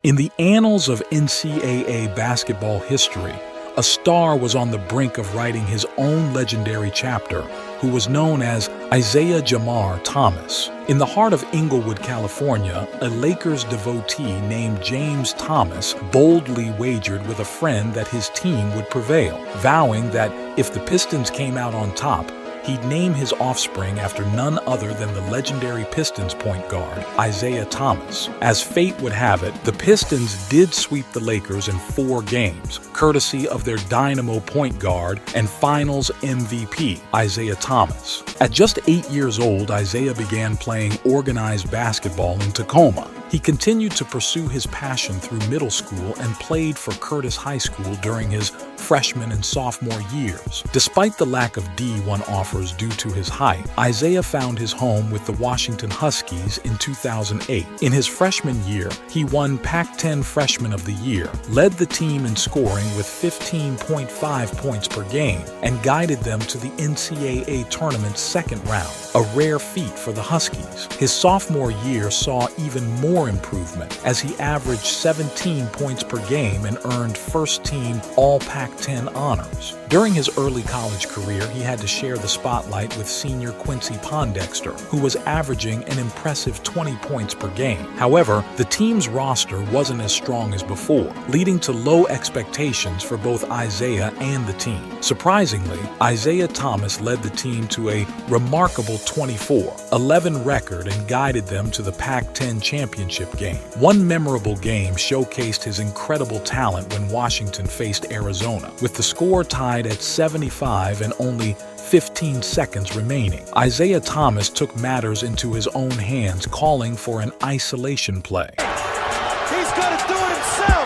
In the annals of NCAA basketball history, a star was on the brink of writing his own legendary chapter, who was known as Isiah Thomas. In the heart of Inglewood, California, a Lakers devotee named James Thomas boldly wagered with a friend that his team would prevail, vowing that if the Pistons came out on top, he'd name his offspring after none other than the legendary Pistons point guard, Isiah Thomas. As fate would have it, the Pistons did sweep the Lakers in 4 games, courtesy of their dynamo point guard and Finals MVP, Isiah Thomas. At just 8 years old, Isiah began playing organized basketball in Tacoma. He continued to pursue his passion through middle school and played for Curtis High School during his freshman and sophomore years. Despite the lack of D1 offers due to his height, Isiah found his home with the Washington Huskies in 2008. In his freshman year, he won Pac-10 Freshman of the Year, led the team in scoring with 15.5 points per game, and guided them to the NCAA tournament's second round, a rare feat for the Huskies. His sophomore year saw even more improvement as he averaged 17 points per game and earned first-team All-Pac-10 honors. During his early college career, he had to share the spotlight with senior Quincy Pondexter, who was averaging an impressive 20 points per game. However, the team's roster wasn't as strong as before, leading to low expectations for both Isiah and the team. Surprisingly, Isiah Thomas led the team to a remarkable 24-11 record and guided them to the Pac-10 championship game. One memorable game showcased his incredible talent when Washington faced Arizona, with the score tied at 75 and only 15 seconds remaining. Isiah Thomas took matters into his own hands, calling for an isolation play. He's going to do it himself.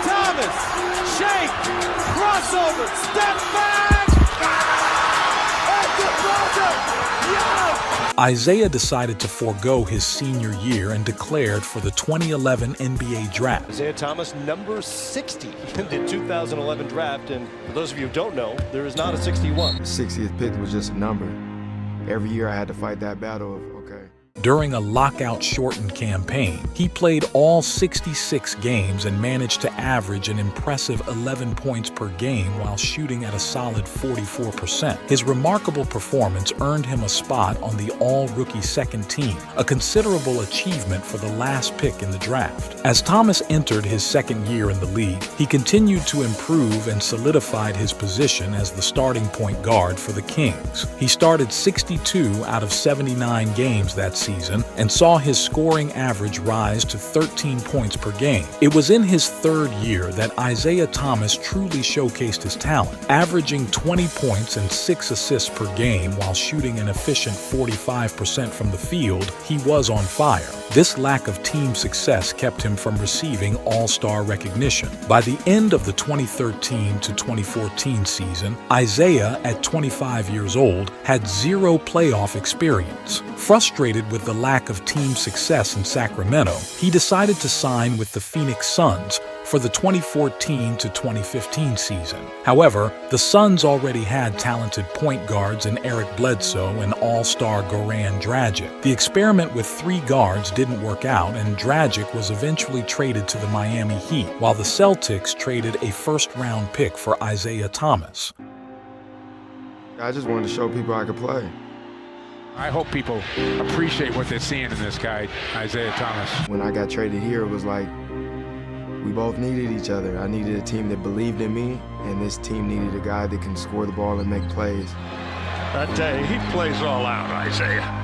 Thomas, shake, crossover, step back. At the buzzer. Isiah decided to forego his senior year and declared for the 2011 NBA draft. Isiah Thomas, number 60 in the 2011 draft, and for those of you who don't know, there is not a 61. The 60th pick was just a number. Every year I had to fight that battle of, okay. During a lockout-shortened campaign, he played all 66 games and managed to average an impressive 11 points per game while shooting at a solid 44%. His remarkable performance earned him a spot on the all-rookie second team, a considerable achievement for the last pick in the draft. As Thomas entered his second year in the league, he continued to improve and solidified his position as the starting point guard for the Kings. He started 62 out of 79 games that season and saw his scoring average rise to 13 points per game. It was in his third year that Isiah Thomas truly showcased his talent, averaging 20 points and 6 assists per game while shooting an efficient 45% from the field. He was on fire. This lack of team success kept him from receiving all-star recognition. By the end of the 2013 to 2014 season, Isiah, at 25 years old, had 0 playoff experience. Frustrated with the lack of team success in Sacramento, he decided to sign with the Phoenix Suns for the 2014 to 2015 season. However, the Suns already had talented point guards in Eric Bledsoe and all-star Goran Dragic. The experiment with 3 guards didn't work out, and Dragic was eventually traded to the Miami Heat, while the Celtics traded a first-round pick for Isiah Thomas. I just wanted to show people I could play. I hope people appreciate what they're seeing in this guy, Isiah Thomas. When I got traded here, it was like we both needed each other. I needed a team that believed in me, and this team needed a guy that can score the ball and make plays. That day, he plays all out, Isiah.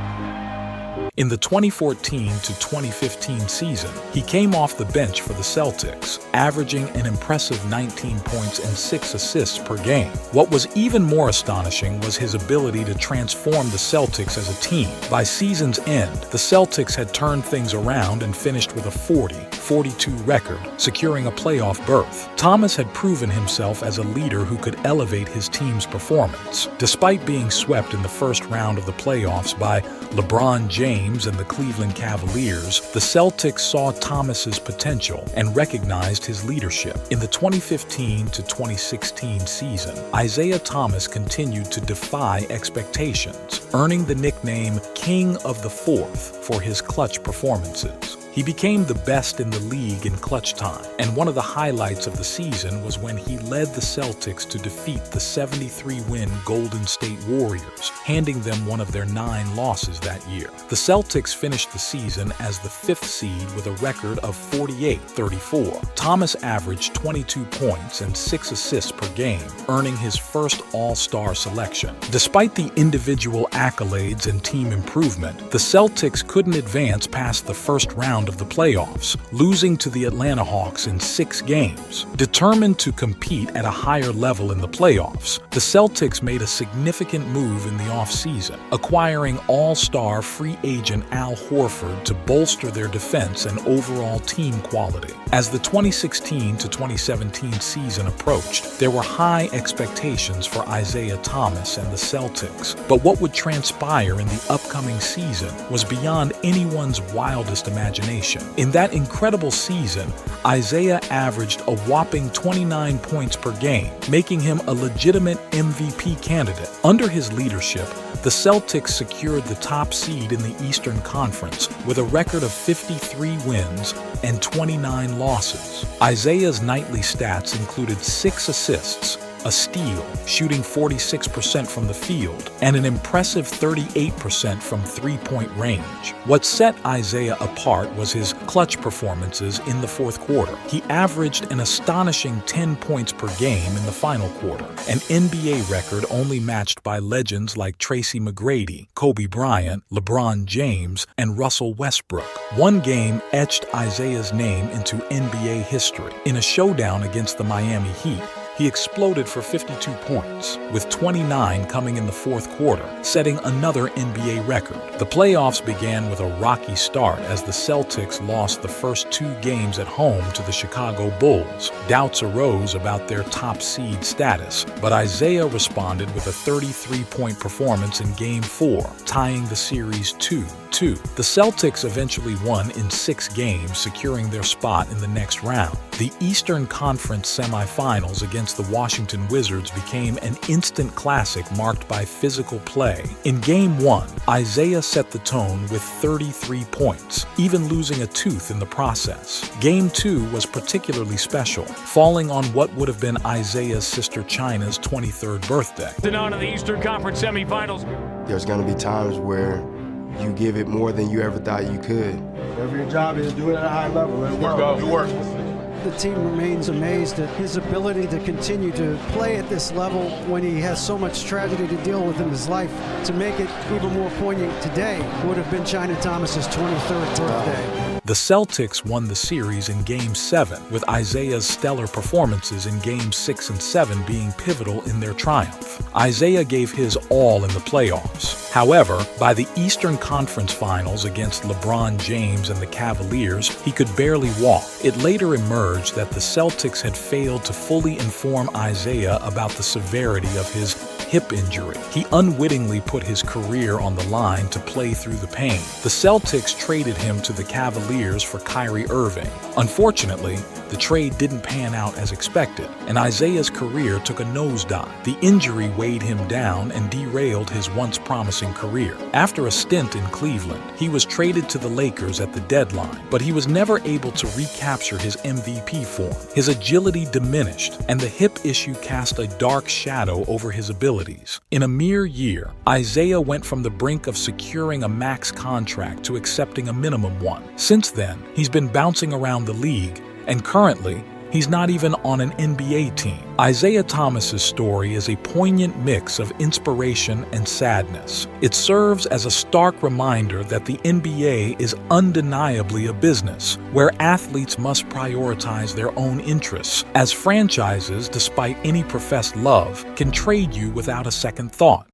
In the 2014 to 2015 season, he came off the bench for the Celtics, averaging an impressive 19 points and 6 assists per game. What was even more astonishing was his ability to transform the Celtics as a team. By season's end, the Celtics had turned things around and finished with a 40-42 record, securing a playoff berth. Thomas had proven himself as a leader who could elevate his team's performance. Despite being swept in the first round of the playoffs by LeBron James and the Cleveland Cavaliers, the Celtics saw Thomas's potential and recognized his leadership. In the 2015 to 2016 season, Isiah Thomas continued to defy expectations, earning the nickname King of the Fourth for his clutch performances. He He became the best in the league in clutch time, and one of the highlights of the season was when he led the Celtics to defeat the 73-win Golden State Warriors, handing them one of their 9 losses that year. The Celtics finished the season as the 5th seed with a record of 48-34. Thomas averaged 22 points and 6 assists per game, earning his first All-Star selection. Despite the individual accolades and team improvement, the Celtics couldn't advance past the first round of the playoffs, losing to the Atlanta Hawks in 6 games. Determined to compete at a higher level in the playoffs, the Celtics made a significant move in the offseason, acquiring All-Star free agent Al Horford to bolster their defense and overall team quality. As the 2016 to 2017 season approached, there were high expectations for Isiah Thomas and the Celtics, but what would transpire in the upcoming season was beyond anyone's wildest imagination. In that incredible season, Isiah averaged a whopping 29 points per game, making him a legitimate MVP candidate. Under his leadership, the Celtics secured the top seed in the Eastern Conference with a record of 53 wins and 29 losses. Isiah's nightly stats included 6 assists, a steal, shooting 46% from the field, and an impressive 38% from three-point range. What set Isiah apart was his clutch performances in the fourth quarter. He averaged an astonishing 10 points per game in the final quarter, an NBA record only matched by legends like Tracy McGrady, Kobe Bryant, LeBron James, and Russell Westbrook. One game etched Isiah's name into NBA history. In a showdown against the Miami Heat, he exploded for 52 points, with 29 coming in the fourth quarter, setting another NBA record. The playoffs began with a rocky start as the Celtics lost the first 2 games at home to the Chicago Bulls. Doubts arose about their top seed status, but Isiah responded with a 33-point performance in Game 4, tying the series 2-2. The Celtics eventually won in 6 games, securing their spot in the next round. The Eastern Conference semifinals against the Washington Wizards became an instant classic marked by physical play. In Game 1, Isiah set the tone with 33 points, even losing a tooth in the process. Game 2 was particularly special, falling on what would have been Isiah's sister China's 23rd birthday. And on to the Eastern Conference semifinals. There's going to be times where you give it more than you ever thought you could. Whatever your job is, do it at a high level. Let's go. Good work. The team remains amazed at his ability to continue to play at this level when he has so much tragedy to deal with in his life. To make it even more poignant today would have been China Thomas's 23rd birthday. The Celtics won the series in Game 7, with Isiah's stellar performances in Games 6 and 7 being pivotal in their triumph. Isiah gave his all in the playoffs. However, by the Eastern Conference Finals against LeBron James and the Cavaliers, he could barely walk. It later emerged that the Celtics had failed to fully inform Isiah about the severity of his hip injury. He unwittingly put his career on the line to play through the pain. The Celtics traded him to the Cavaliers for Kyrie Irving. Unfortunately, the trade didn't pan out as expected, and Isiah's career took a nosedive. The injury weighed him down and derailed his once promising career. After a stint in Cleveland, he was traded to the Lakers at the deadline, but he was never able to recapture his MVP form. His agility diminished, and the hip issue cast a dark shadow over his abilities. In a mere year, Isiah went from the brink of securing a max contract to accepting a minimum one. Since then, he's been bouncing around the league, and currently, he's not even on an NBA team. Isiah Thomas's story is a poignant mix of inspiration and sadness. It serves as a stark reminder that the NBA is undeniably a business, where athletes must prioritize their own interests, as franchises, despite any professed love, can trade you without a second thought.